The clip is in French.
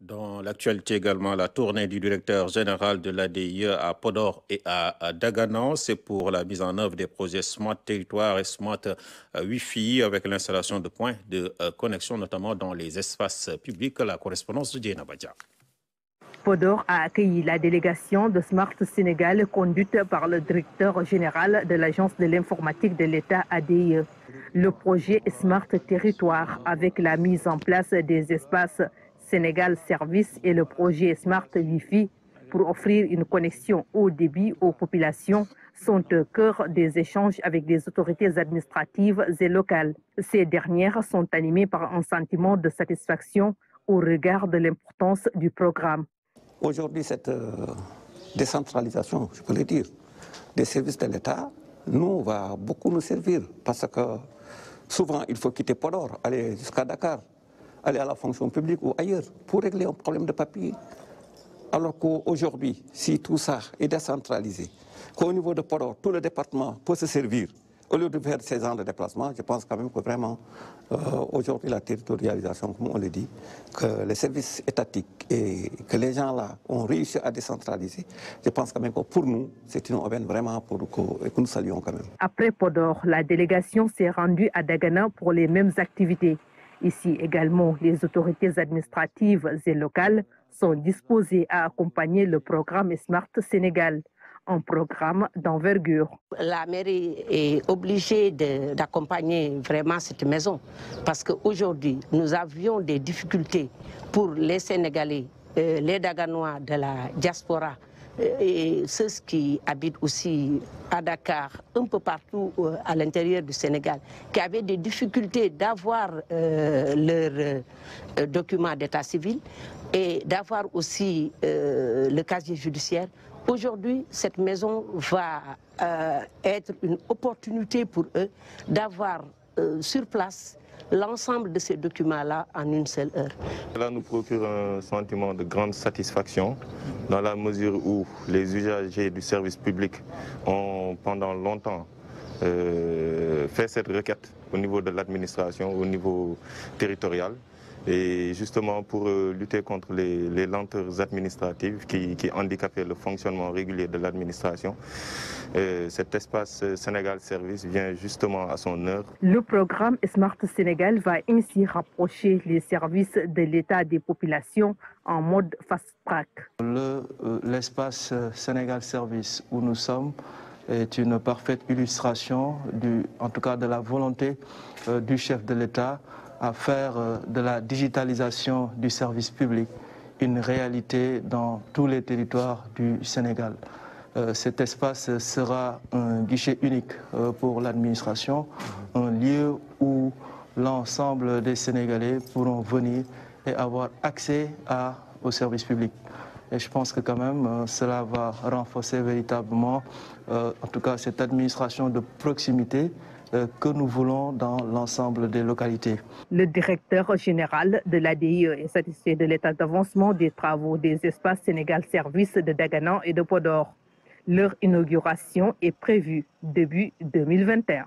Dans l'actualité également, la tournée du directeur général de l'ADIE à Podor et à Daganan, c'est pour la mise en œuvre des projets Smart Territoire et Smart Wi-Fi avec l'installation de points de connexion, notamment dans les espaces publics. La correspondance de Diana Badia. Podor a accueilli la délégation de Smart Sénégal conduite par le directeur général de l'Agence de l'informatique de l'État ADIE. Le projet Smart Territoire avec la mise en place des espaces Sénégal Service et le projet Smart Wi-Fi pour offrir une connexion haut débit aux populations sont au cœur des échanges avec des autorités administratives et locales. Ces dernières sont animées par un sentiment de satisfaction au regard de l'importance du programme. Aujourd'hui, cette décentralisation, je peux le dire, des services de l'État, nous, va beaucoup nous servir parce que souvent, il faut quitter Podor, aller jusqu'à Dakar, aller à la fonction publique ou ailleurs pour régler un problème de papier. Alors qu'aujourd'hui, si tout ça est décentralisé, qu'au niveau de Podor, tout le département peut se servir, au lieu de faire ces genres de déplacements, je pense quand même que vraiment, aujourd'hui, la territorialisation, comme on le dit, que les services étatiques et que les gens là ont réussi à décentraliser, je pense quand même que pour nous, c'est une aubaine vraiment que nous saluons quand même. Après Podor, la délégation s'est rendue à Dagana pour les mêmes activités. Ici également, les autorités administratives et locales sont disposées à accompagner le programme Smart Sénégal, un programme d'envergure. La mairie est obligée d'accompagner vraiment cette maison parce qu'aujourd'hui, nous avions des difficultés pour les Sénégalais, les Daganois de la diaspora et ceux qui habitent aussi à Dakar, un peu partout à l'intérieur du Sénégal, qui avaient des difficultés d'avoir leurs documents d'état civil et d'avoir aussi le casier judiciaire. Aujourd'hui, cette maison va être une opportunité pour eux d'avoir sur place l'ensemble de ces documents-là en une seule heure. Cela nous procure un sentiment de grande satisfaction dans la mesure où les usagers du service public ont pendant longtemps fait cette requête au niveau de l'administration, au niveau territorial. Et justement pour lutter contre les lenteurs administratives qui handicapaient le fonctionnement régulier de l'administration, cet espace Sénégal Service vient justement à son heure. Le programme Smart Sénégal va ainsi rapprocher les services de l'État des populations en mode fast-track. L'espace Sénégal Service où nous sommes est une parfaite illustration en tout cas de la volonté du chef de l'État à faire de la digitalisation du service public une réalité dans tous les territoires du Sénégal. Cet espace sera un guichet unique pour l'administration, un lieu où l'ensemble des Sénégalais pourront venir et avoir accès au service public. Et je pense que quand même, cela va renforcer véritablement, en tout cas, cette administration de proximité que nous voulons dans l'ensemble des localités. Le directeur général de l'ADIE est satisfait de l'état d'avancement des travaux des espaces Sénégal Service de Daganan et de Podor. Leur inauguration est prévue début 2021.